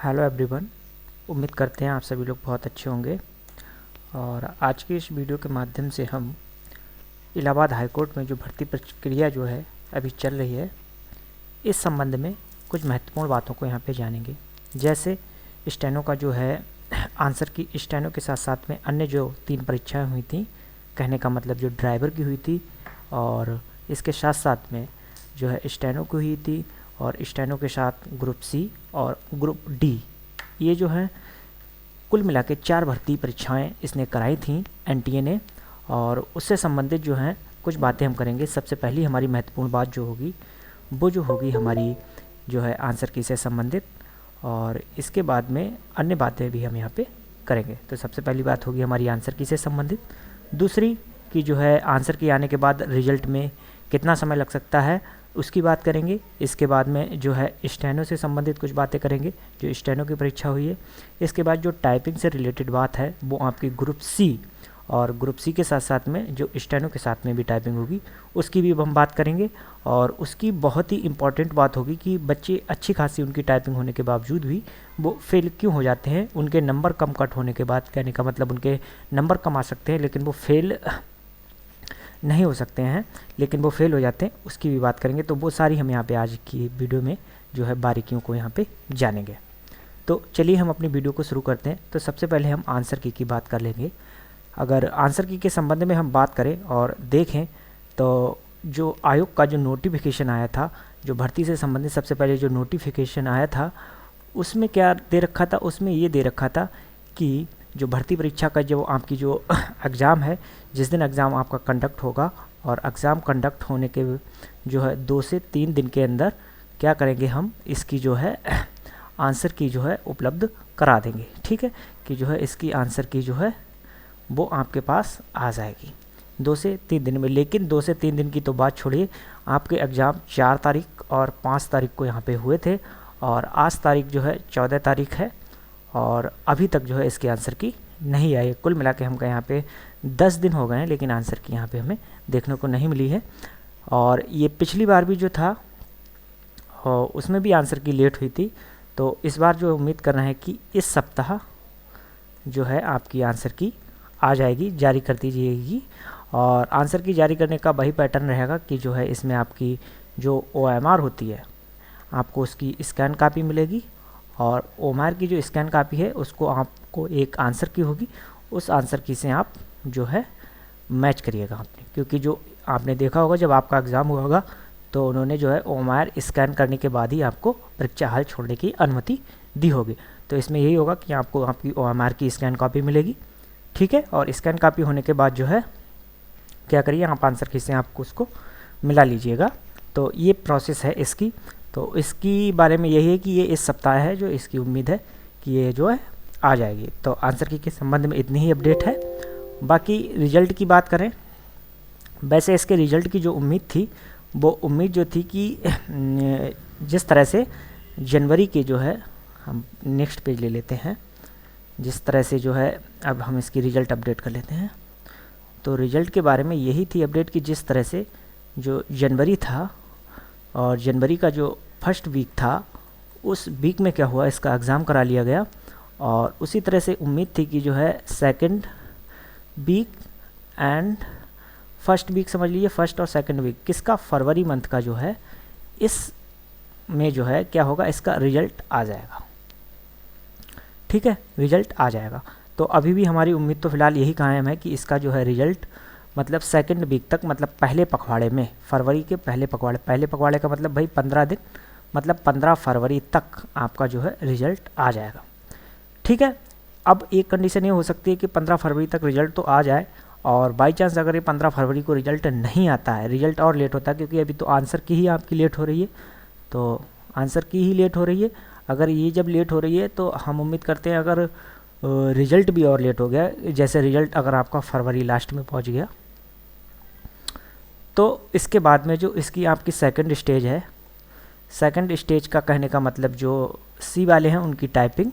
Hello everyone. उम्मीद करते हैं आप सभी लोग बहुत अच्छे होंगे। और आज की इस वीडियो के माध्यम से हम इलाहाबाद हाई कोर्ट में जो भर्ती प्रक्रिया जो है अभी चल रही है, इस संबंध में कुछ महत्वपूर्ण बातों को यहाँ पे जानेंगे। जैसे स्टेनो का जो है आंसर की, स्टेनो के साथ साथ में अन्य जो 3 परीक्षाएं हुई थी, कहने का मतलब जो ड्राइवर की हुई थी, और इसके साथ साथ में जो है स्टेनो की हुई थी, और स्टेनो के साथ ग्रुप सी और ग्रुप डी, ये जो है कुल मिला के 4 भर्ती परीक्षाएं इसने कराई थी एनटीए ने। और उससे संबंधित जो हैं कुछ बातें हम करेंगे। सबसे पहली हमारी महत्वपूर्ण बात जो होगी वो जो होगी हमारी जो है आंसर की से संबंधित, और इसके बाद में अन्य बातें भी हम यहाँ पे करेंगे। तो सबसे पहली बात होगी हमारी आंसर की से संबंधित। दूसरी कि जो है आंसर की आने के बाद रिजल्ट में कितना समय लग सकता है, उसकी बात करेंगे। इसके बाद में जो है स्टेनो से संबंधित कुछ बातें करेंगे, जो स्टेनो की परीक्षा हुई है। इसके बाद जो टाइपिंग से रिलेटेड बात है वो आपकी ग्रुप सी, और ग्रुप सी के साथ साथ में जो स्टेनो के साथ में भी टाइपिंग होगी उसकी भी हम बात करेंगे। और उसकी बहुत ही इम्पॉर्टेंट बात होगी कि बच्चे अच्छी खासी उनकी टाइपिंग होने के बावजूद भी वो फेल क्यों हो जाते हैं। उनके नंबर कम कट होने के बाद, कहने का मतलब उनके नंबर कम आ सकते हैं लेकिन वो फेल नहीं हो सकते हैं, लेकिन वो फेल हो जाते हैं, उसकी भी बात करेंगे। तो वो सारी हम यहाँ पे आज की वीडियो में जो है बारीकियों को यहाँ पे जानेंगे। तो चलिए हम अपनी वीडियो को शुरू करते हैं। तो सबसे पहले हम आंसर की बात कर लेंगे। अगर आंसर की के संबंध में हम बात करें और देखें तो जो आयोग का जो नोटिफिकेशन आया था, जो भर्ती से संबंधित सबसे पहले जो नोटिफिकेशन आया था, उसमें क्या दे रखा था, उसमें ये दे रखा था कि जो भर्ती परीक्षा का जो आपकी जो एग्ज़ाम है, जिस दिन एग्ज़ाम आपका कंडक्ट होगा, और एग्ज़ाम कंडक्ट होने के जो है 2 से 3 दिन के अंदर क्या करेंगे, हम इसकी जो है आंसर की जो है उपलब्ध करा देंगे। ठीक है, कि जो है इसकी आंसर की जो है वो आपके पास आ जाएगी 2 से 3 दिन में। लेकिन 2 से 3 दिन की तो बात छोड़िए, आपके एग्ज़ाम 4 तारीख और 5 तारीख को यहाँ पे हुए थे, और आज तारीख जो है 14 तारीख है, और अभी तक जो है इसके आंसर की नहीं आई। कुल मिला के हमको यहाँ पे 10 दिन हो गए हैं, लेकिन आंसर की यहाँ पे हमें देखने को नहीं मिली है। और ये पिछली बार भी जो था उसमें भी आंसर की लेट हुई थी। तो इस बार जो उम्मीद कर रहे हैं कि इस सप्ताह जो है आपकी आंसर की आ जाएगी, जारी कर दी जाएगी। और आंसर की जारी करने का वही पैटर्न रहेगा कि जो है इसमें आपकी जो OMR होती है, आपको उसकी स्कैन कापी मिलेगी, और OMR की जो स्कैन कापी है उसको आपको एक आंसर की होगी, उस आंसर की से आप जो है मैच करिएगा आपने। क्योंकि जो आपने देखा होगा जब आपका एग्ज़ाम हुआ होगा तो उन्होंने जो है OMR स्कैन करने के बाद ही आपको परीक्षा हॉल छोड़ने की अनुमति दी होगी। तो इसमें यही होगा कि आपको आपकी OMR की स्कैन कॉपी मिलेगी। ठीक है, और स्कैन कॉपी होने के बाद जो है क्या करिए, आप आंसर की से आपको उसको मिला लीजिएगा। तो ये प्रोसेस है इसकी। तो इसकी बारे में यही है कि ये इस सप्ताह है जो इसकी उम्मीद है कि ये जो है आ जाएगी। तो आंसर की के संबंध में इतनी ही अपडेट है। बाकी रिजल्ट की बात करें, वैसे इसके रिजल्ट की जो उम्मीद थी वो उम्मीद जो थी कि जिस तरह से जनवरी के जो है, हम नेक्स्ट पेज ले लेते हैं, जिस तरह से जो है अब हम इसकी रिज़ल्ट अपडेट कर लेते हैं। तो रिज़ल्ट के बारे में यही थी अपडेट कि जिस तरह से जो जनवरी था, और जनवरी का जो फर्स्ट वीक था, उस वीक में क्या हुआ, इसका एग्ज़ाम करा लिया गया। और उसी तरह से उम्मीद थी कि जो है second week and first week, समझ लीजिए फर्स्ट और सेकंड वीक किसका, फरवरी मंथ का जो है, इस में जो है क्या होगा, इसका रिज़ल्ट आ जाएगा। ठीक है, रिज़ल्ट आ जाएगा। तो अभी भी हमारी उम्मीद तो फ़िलहाल यही कायम है कि इसका जो है रिज़ल्ट मतलब सेकंड वीक तक, मतलब पहले पखवाड़े में, फरवरी के पहले पखवाड़े का मतलब भाई 15 दिन, मतलब 15 फरवरी तक आपका जो है रिज़ल्ट आ जाएगा। ठीक है, अब एक कंडीशन ये हो सकती है कि 15 फरवरी तक रिज़ल्ट तो आ जाए, और बाई चांस अगर ये 15 फरवरी को रिज़ल्ट नहीं आता है, रिज़ल्ट और लेट होता है, क्योंकि अभी तो आंसर की ही आपकी लेट हो रही है, तो आंसर की ही लेट हो रही है। अगर ये जब लेट हो रही है तो हम उम्मीद करते हैं अगर रिज़ल्ट भी और लेट हो गया, जैसे रिज़ल्ट अगर आपका फरवरी लास्ट में पहुंच गया, तो इसके बाद में जो इसकी आपकी सेकंड स्टेज है, सेकंड स्टेज का कहने का मतलब जो सी वाले हैं उनकी टाइपिंग,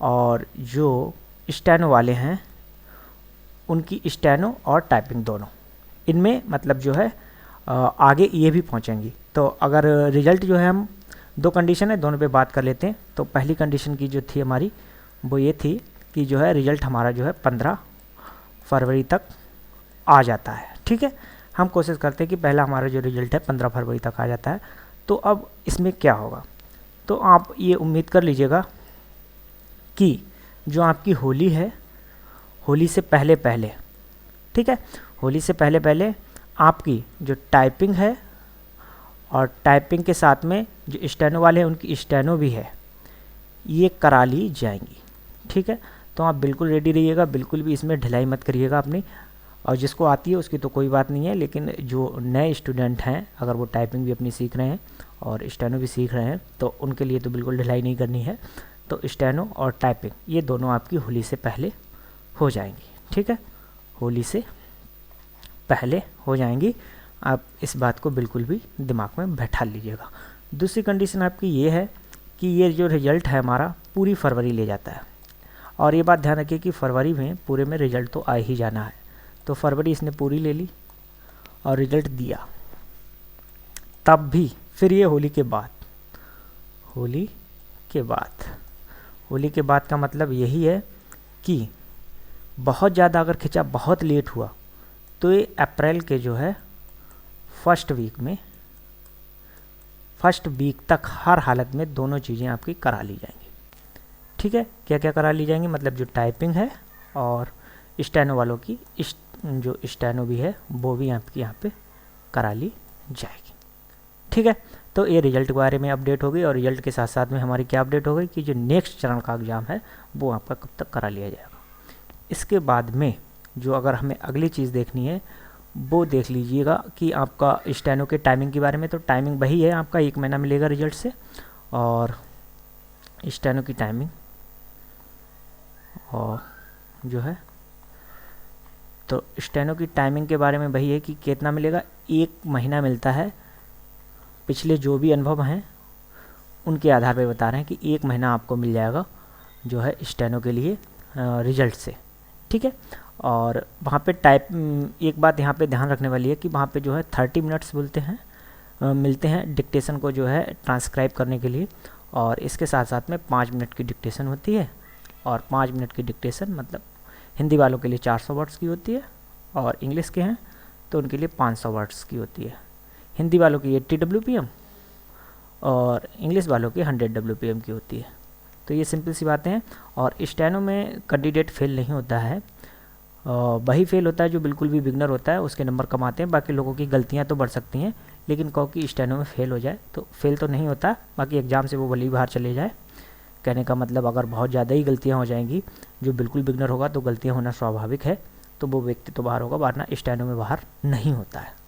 और जो स्टेनो वाले हैं उनकी स्टेनो और टाइपिंग दोनों, इनमें मतलब जो है आगे ये भी पहुंचेंगी। तो अगर रिज़ल्ट जो है हम दो कंडीशन है, दोनों पे बात कर लेते हैं। तो पहली कंडीशन की जो थी हमारी वो ये थी कि जो है रिजल्ट हमारा जो है 15 फरवरी तक आ जाता है। ठीक है, हम कोशिश करते हैं कि पहला हमारा जो रिजल्ट है 15 फरवरी तक आ जाता है। तो अब इसमें क्या होगा, तो आप ये उम्मीद कर लीजिएगा कि जो आपकी होली है, होली से पहले पहले, ठीक है, होली से पहले पहले आपकी जो टाइपिंग है और टाइपिंग के साथ में जो स्टेनो वाले हैं उनकी स्टेनो भी है, ये करा ली जाएंगी। ठीक है, तो आप बिल्कुल रेडी रहिएगा, बिल्कुल भी इसमें ढिलाई मत करिएगा अपनी। और जिसको आती है उसकी तो कोई बात नहीं है, लेकिन जो नए स्टूडेंट हैं अगर वो टाइपिंग भी अपनी सीख रहे हैं और स्टेनो भी सीख रहे हैं तो उनके लिए तो बिल्कुल ढिलाई नहीं करनी है। तो स्टेनो और टाइपिंग ये दोनों आपकी होली से पहले हो जाएंगी। ठीक है, होली से पहले हो जाएंगी, आप इस बात को बिल्कुल भी दिमाग में बैठा लीजिएगा। दूसरी कंडीशन आपकी ये है कि ये जो रिज़ल्ट है हमारा पूरी फरवरी ले जाता है। और ये बात ध्यान रखिए कि फरवरी में पूरे में रिज़ल्ट तो आ ही जाना है। तो फरवरी इसने पूरी ले ली और रिज़ल्ट दिया, तब भी फिर ये होली के बाद, होली के बाद, होली के बाद का मतलब यही है कि बहुत ज़्यादा अगर खिंचा, बहुत लेट हुआ तो ये अप्रैल के जो है फर्स्ट वीक तक हर हालत में दोनों चीज़ें आपकी करा ली जाएंगी। ठीक है, क्या क्या करा ली जाएंगी, मतलब जो टाइपिंग है और स्टेनो वालों की जो स्टेनो भी है वो भी आपकी यहाँ पे करा ली जाएगी। ठीक है, तो ये रिज़ल्ट के बारे में अपडेट हो गई। और रिज़ल्ट के साथ साथ में हमारी क्या अपडेट हो गई कि जो नेक्स्ट चरण का एग्ज़ाम है वो आपका कब तक करा लिया जाएगा। इसके बाद में जो अगर हमें अगली चीज़ देखनी है वो देख लीजिएगा कि आपका स्टेनो के टाइमिंग के बारे में। तो टाइमिंग वही है, आपका 1 महीना मिलेगा रिजल्ट से। और स्टेनो की टाइमिंग और जो है, तो स्टेनो की टाइमिंग के बारे में वही है कि कितना मिलेगा, 1 महीना मिलता है। पिछले जो भी अनुभव हैं उनके आधार पर बता रहे हैं कि 1 महीना आपको मिल जाएगा जो है स्टेनो के लिए रिजल्ट से। ठीक है, और वहाँ पे एक बात यहाँ पे ध्यान रखने वाली है कि वहाँ पे जो है 30 मिनट्स मिलते हैं डिक्टेशन को जो है ट्रांसक्राइब करने के लिए। और इसके साथ साथ में 5 मिनट की डिक्टेशन होती है। और 5 मिनट की डिक्टेशन मतलब हिंदी वालों के लिए 400 वर्ड्स की होती है और इंग्लिश के हैं तो उनके लिए 500 वर्ड्स की होती है। हिंदी वालों की 80 WPM और इंग्लिश वालों की 100 WPM की होती है। तो ये सिंपल सी बातें हैं। और स्टेनो में कैंडिडेट फेल नहीं होता है, वही फेल होता है जो बिल्कुल भी बिगनर होता है, उसके नंबर कम आते हैं। बाकी लोगों की गलतियां तो बढ़ सकती हैं, लेकिन कहो कि स्टेनो में फेल हो जाए तो फेल तो नहीं होता। बाकी एग्ज़ाम से वो भले ही बाहर चले जाए। कहने का मतलब अगर बहुत ज़्यादा ही गलतियां हो जाएंगी, जो बिल्कुल बिगनर होगा तो गलतियां होना स्वाभाविक है, तो वो व्यक्ति तो बाहर होगा, वरना स्टेनो में बाहर नहीं होता है।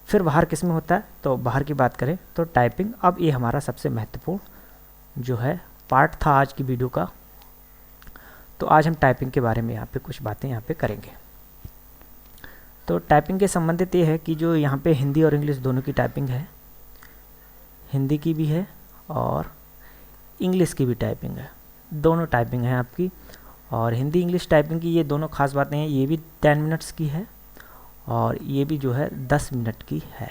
फिर बाहर किस में होता है, तो बाहर की बात करें तो टाइपिंग। अब ये हमारा सबसे महत्वपूर्ण जो है पार्ट था आज की वीडियो का। तो आज हम टाइपिंग के बारे में यहाँ पे कुछ बातें यहाँ पे करेंगे। तो टाइपिंग के संबंधित ये है कि जो यहाँ पे हिंदी और इंग्लिश दोनों की टाइपिंग है, हिंदी की भी है और इंग्लिश की भी टाइपिंग है, दोनों टाइपिंग है आपकी। और हिंदी इंग्लिश टाइपिंग की ये दोनों खास बातें हैं, ये भी 10 मिनट्स की है और ये भी जो है 10 मिनट की है।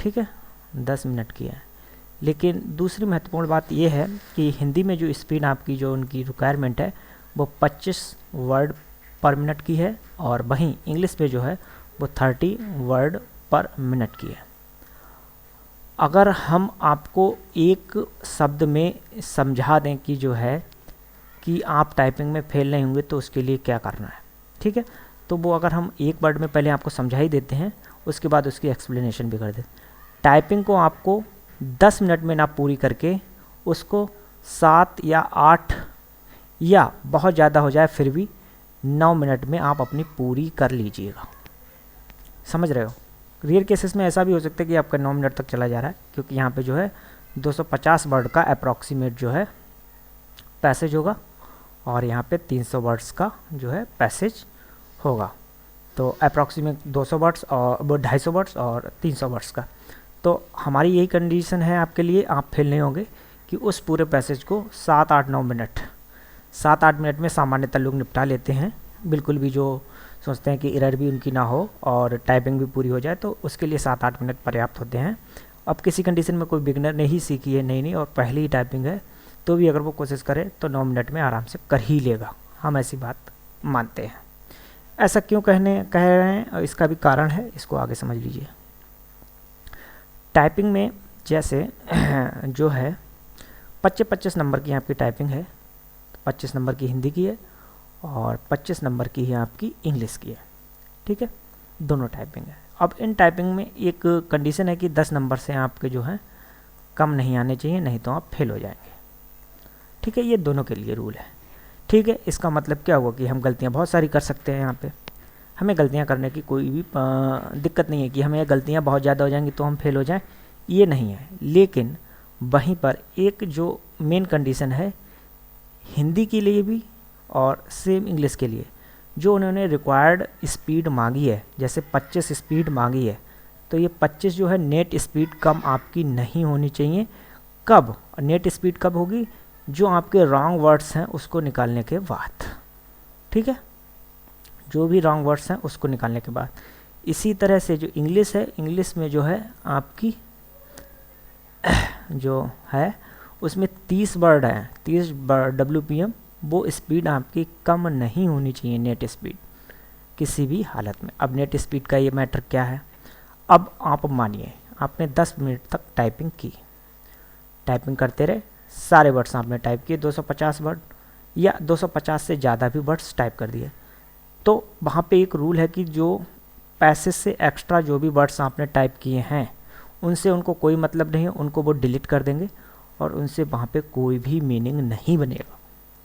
ठीक है, 10 मिनट की है। लेकिन दूसरी महत्वपूर्ण बात यह है कि हिंदी में जो स्पीड आपकी जो उनकी रिक्वायरमेंट है वो 25 वर्ड पर मिनट की है और वहीं इंग्लिश में जो है वो 30 वर्ड पर मिनट की है। अगर हम आपको एक शब्द में समझा दें कि जो है कि आप टाइपिंग में फेल नहीं होंगे तो उसके लिए क्या करना है, ठीक है, तो वो अगर हम एक वर्ड में पहले आपको समझा ही देते हैं, उसके बाद उसकी एक्सप्लेनेशन भी कर देते। टाइपिंग को आपको 10 मिनट में ना पूरी करके उसको 7 या 8 या बहुत ज़्यादा हो जाए फिर भी 9 मिनट में आप अपनी पूरी कर लीजिएगा। समझ रहे हो? रियल केसेस में ऐसा भी हो सकता है कि आपका 9 मिनट तक चला जा रहा है, क्योंकि यहाँ पे जो है 250 वर्ड का अप्रॉक्सीमेट जो है पैसेज होगा और यहाँ पे 300 वर्ड्स का जो है पैसेज होगा। तो अप्रॉक्सीमेट 200 वर्ड्स और 250 वर्ड्स और 300 वर्ड्स का। तो हमारी यही कंडीशन है आपके लिए, आप फेल नहीं होंगे कि उस पूरे पैसेज को 7-8-9 मिनट 7-8 मिनट में सामान्यतः लोग निपटा लेते हैं। बिल्कुल भी जो सोचते हैं कि एरर भी उनकी ना हो और टाइपिंग भी पूरी हो जाए, तो उसके लिए 7-8 मिनट पर्याप्त होते हैं। अब किसी कंडीशन में कोई बिगनर नहीं सीखी है, नहीं और पहली ही टाइपिंग है, तो भी अगर वो कोशिश करे तो 9 मिनट में आराम से कर ही लेगा। हम ऐसी बात मानते हैं। ऐसा क्यों कह रहे हैं और इसका भी कारण है, इसको आगे समझ लीजिए। टाइपिंग में जैसे जो है 25 नंबर की आपकी टाइपिंग है, 25 नंबर की हिंदी की है और 25 नंबर की ही आपकी इंग्लिश की है, ठीक है, दोनों टाइपिंग है। अब इन टाइपिंग में एक कंडीशन है कि 10 नंबर से आपके जो है कम नहीं आने चाहिए, नहीं तो आप फेल हो जाएंगे, ठीक है। ये दोनों के लिए रूल है, ठीक है। इसका मतलब क्या हुआ कि हम गलतियां बहुत सारी कर सकते हैं। यहाँ पे हमें गलतियां करने की कोई भी दिक्कत नहीं है कि हमें गलतियां बहुत ज़्यादा हो जाएंगी तो हम फेल हो जाएं, ये नहीं है। लेकिन वहीं पर एक जो मेन कंडीशन है हिंदी के लिए भी और सेम इंग्लिश के लिए, जो उन्होंने रिक्वायर्ड स्पीड मांगी है, जैसे 25 स्पीड मांगी है, तो ये 25 जो है नेट स्पीड कम आपकी नहीं होनी चाहिए। कब नेट स्पीड कब होगी? जो आपके रॉन्ग वर्ड्स हैं उसको निकालने के बाद, ठीक है, जो भी रॉन्ग वर्ड्स हैं उसको निकालने के बाद। इसी तरह से जो इंग्लिश है, इंग्लिश में जो है आपकी जो है उसमें 30 वर्ड हैं, 30 WPM, वो स्पीड आपकी कम नहीं होनी चाहिए नेट स्पीड किसी भी हालत में। अब नेट स्पीड का ये मैटर क्या है? अब आप मानिए आपने 10 मिनट तक टाइपिंग की, टाइपिंग करते रहे, सारे वर्ड्स आपने टाइप किए, 250 वर्ड या 250 से ज़्यादा भी वर्ड्स टाइप कर दिए, तो वहाँ पे एक रूल है कि जो पैसेज से एक्स्ट्रा जो भी वर्ड्स आपने टाइप किए हैं उनसे उनको कोई मतलब नहीं है, उनको वो डिलीट कर देंगे और उनसे वहाँ पे कोई भी मीनिंग नहीं बनेगा,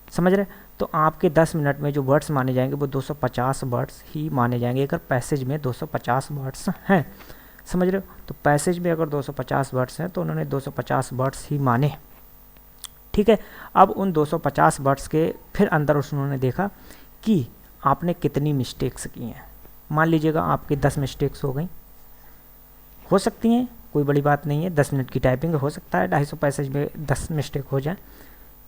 समझ रहे? तो आपके 10 मिनट में जो वर्ड्स माने जाएंगे वो 250 वर्ड्स ही माने जाएंगे अगर पैसेज में 250 वर्ड्स हैं, समझ रहे हो? तो पैसेज में अगर 250 वर्ड्स हैं तो उन्होंने 250 वर्ड्स ही माने, ठीक है। अब उन 250 वर्ड्स के फिर अंदर उन्होंने देखा कि आपने कितनी मिस्टेक्स की हैं। मान लीजिएगा आपकी 10 मिस्टेक्स हो गई, हो सकती हैं, कोई बड़ी बात नहीं है, 10 मिनट की टाइपिंग हो सकता है 250 पैसेज में 10 मिस्टेक हो जाए,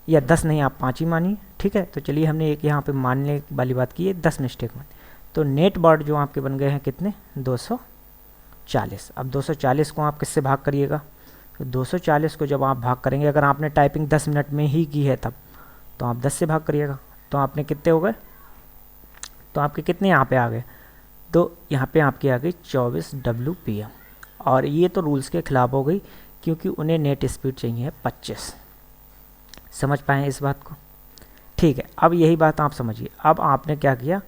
या 10 नहीं आप 5 ही मानिए, ठीक है। तो चलिए हमने एक यहाँ पे मानने वाली बात की है, 10 मिस्टेक मानी, तो नेट वर्ड जो आपके बन गए हैं कितने? 240। अब 240 को आप किससे भाग करिएगा? तो 240 को जब आप भाग करेंगे, अगर आपने टाइपिंग 10 मिनट में ही की है तब, तो आप 10 से भाग करिएगा, तो आपने कितने हो गए? तो आपके कितने यहाँ पे आ गए? तो यहाँ पे आपकी आ गई 24 WPM, और ये तो रूल्स के खिलाफ हो गई क्योंकि उन्हें नेट स्पीड चाहिए 25। समझ पाए इस बात को? ठीक है। अब यही बात आप समझिए। अब आपने क्या किया,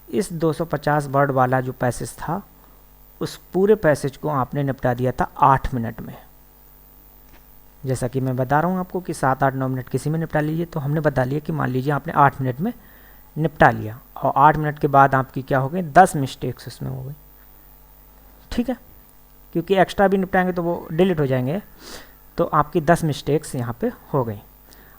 इस 250 वर्ड वाला जो पैसेज था उस पूरे पैसेज को आपने निपटा दिया था 8 मिनट में। जैसा कि मैं बता रहा हूँ आपको कि 7, 8, 9 मिनट किसी में निपटा लीजिए, तो हमने बता लिया कि मान लीजिए आपने 8 मिनट में निपटा लिया, और 8 मिनट के बाद आपकी क्या हो गई? 10 मिस्टेक्स उसमें हो गई, ठीक है, क्योंकि एक्स्ट्रा भी निपटाएंगे तो वो डिलीट हो जाएंगे। तो आपकी 10 मिस्टेक्स यहाँ पे हो गई।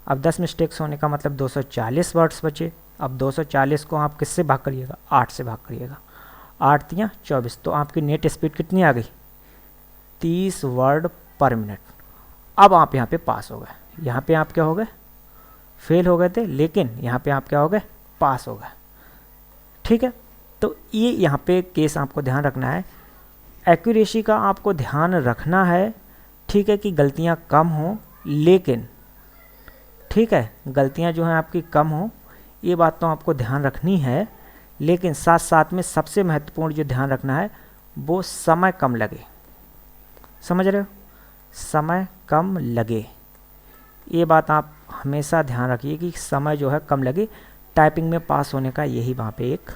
अब 10 मिस्टेक्स होने का मतलब 240 वर्ड्स बचे। अब 240 को आप किससे भाग करिएगा? 8 से भाग करिएगा, 8 या 24, तो आपकी नेट स्पीड कितनी आ गई? 30 वर्ड पर मिनट। अब आप यहाँ पे पास हो गए। यहाँ पे आप क्या हो गए? फेल हो गए थे, लेकिन यहाँ पे आप क्या हो गए? पास हो गए, ठीक है। तो ये यहाँ पे केस आपको ध्यान रखना है, एक्यूरेसी का आपको ध्यान रखना है, ठीक है, कि गलतियाँ कम हों, लेकिन ठीक है, गलतियाँ जो हैं आपकी कम हों, ये बात तो आपको ध्यान रखनी है, लेकिन साथ साथ में सबसे महत्वपूर्ण जो ध्यान रखना है वो समय कम लगे। समझ रहे हो? समय कम लगे, ये बात आप हमेशा ध्यान रखिए कि समय जो है कम लगे। टाइपिंग में पास होने का यही वहाँ पे एक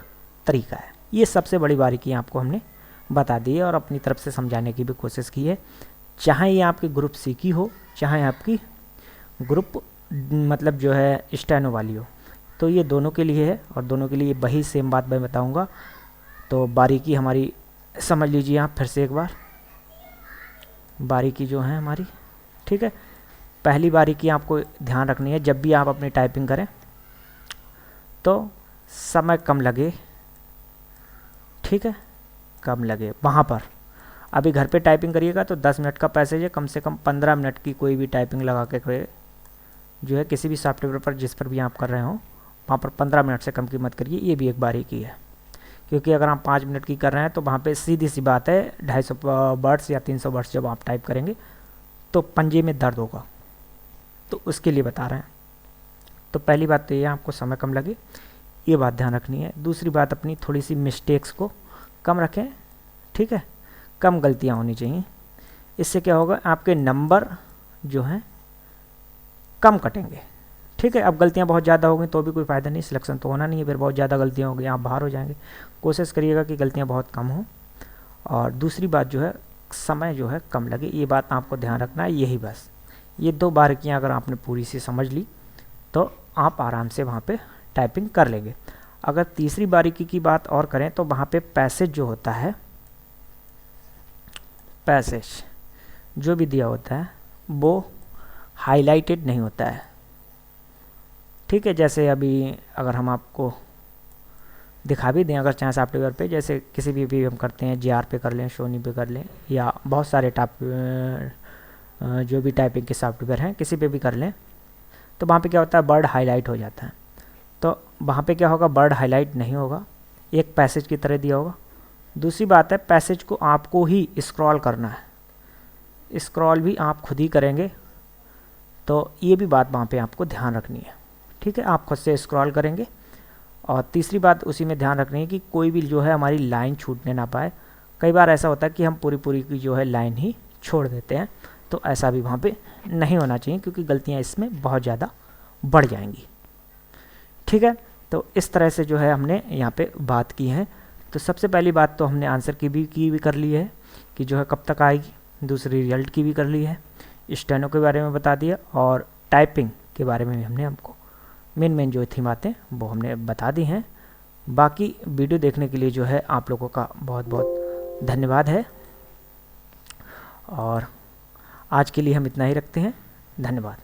तरीका है। ये सबसे बड़ी बारीकी आपको हमने बता दी है और अपनी तरफ से समझाने की भी कोशिश की है। चाहे ये आपकी ग्रुप सी की हो, चाहे आपकी ग्रुप मतलब जो है स्टेनो वाली हो, तो ये दोनों के लिए है और दोनों के लिए वही सेम बात मैं बताऊंगा। तो बारीकी हमारी समझ लीजिए आप फिर से एक बार, बारीकी जो है हमारी, ठीक है। पहली बारीकी आपको ध्यान रखनी है, जब भी आप अपनी टाइपिंग करें तो समय कम लगे, ठीक है, कम लगे वहाँ पर। अभी घर पे टाइपिंग करिएगा तो 10 मिनट का पैसेज है, कम से कम 15 मिनट की कोई भी टाइपिंग लगा के जो है किसी भी सॉफ्टवेयर पर जिस पर भी आप कर रहे हो वहाँ पर 15 मिनट से कम की मत करिए। ये भी एक बारीकी है, क्योंकि अगर आप 5 मिनट की कर रहे हैं तो वहाँ पे सीधी सी बात है 250 वर्ड्स या 300 वर्ड्स जब आप टाइप करेंगे तो पंजे में दर्द होगा। तो उसके लिए बता रहे हैं। तो पहली बात तो ये आपको समय कम लगे, ये बात ध्यान रखनी है। दूसरी बात, अपनी थोड़ी सी मिस्टेक्स को कम रखें, ठीक है, कम गलतियाँ होनी चाहिए। इससे क्या होगा, आपके नंबर जो हैं कम कटेंगे, ठीक है। अब गलतियाँ बहुत ज़्यादा होंगी तो भी कोई फ़ायदा नहीं, सिलेक्शन तो होना नहीं है, फिर बहुत ज़्यादा गलतियाँ होंगी आप बाहर हो जाएंगे। कोशिश करिएगा कि गलतियाँ बहुत कम हों। और दूसरी बात जो है, समय जो है कम लगे, ये बात आपको ध्यान रखना है। यही बस ये 2 बारीकियाँ अगर आपने पूरी सी समझ ली तो आप आराम से वहाँ पे टाइपिंग कर लेंगे। अगर तीसरी बारीकी की बात और करें तो वहाँ पे पैसेज जो होता है, पैसेज जो भी दिया होता है वो हाईलाइटेड नहीं होता है, ठीक है। जैसे अभी अगर हम आपको दिखा भी दें, अगर चाहे सॉफ्टवेयर पे, जैसे किसी भी हम करते हैं, JR पे कर लें, सोनी पे कर लें, या बहुत सारे जो भी टाइपिंग के सॉफ्टवेयर हैं किसी पे भी कर लें, तो वहाँ पे क्या होता है, वर्ड हाईलाइट हो जाता है। तो वहाँ पे क्या होगा, वर्ड हाईलाइट नहीं होगा, एक पैसेज की तरह दिया होगा। दूसरी बात है, पैसेज को आपको ही स्क्रॉल करना है, स्क्रॉल भी आप खुद ही करेंगे। तो ये भी बात वहाँ पे आपको ध्यान रखनी है, ठीक है, आप खुद से स्क्रॉल करेंगे। और तीसरी बात उसी में ध्यान रखनी है कि कोई भी जो है हमारी लाइन छूटने ना पाए। कई बार ऐसा होता है कि हम पूरी की जो है लाइन ही छोड़ देते हैं, तो ऐसा भी वहाँ पे नहीं होना चाहिए, क्योंकि गलतियाँ इसमें बहुत ज़्यादा बढ़ जाएंगी, ठीक है। तो इस तरह से जो है हमने यहाँ पे बात की है। तो सबसे पहली बात तो हमने आंसर की भी कर ली है कि जो है कब तक आएगी, दूसरी रिजल्ट की भी कर ली है, स्टेनो के बारे में बता दिया, और टाइपिंग के बारे में हमने आपको मेन जो थी बातें वो हमने बता दी हैं। बाकी वीडियो देखने के लिए जो है आप लोगों का बहुत बहुत धन्यवाद है, और आज के लिए हम इतना ही रखते हैं। धन्यवाद।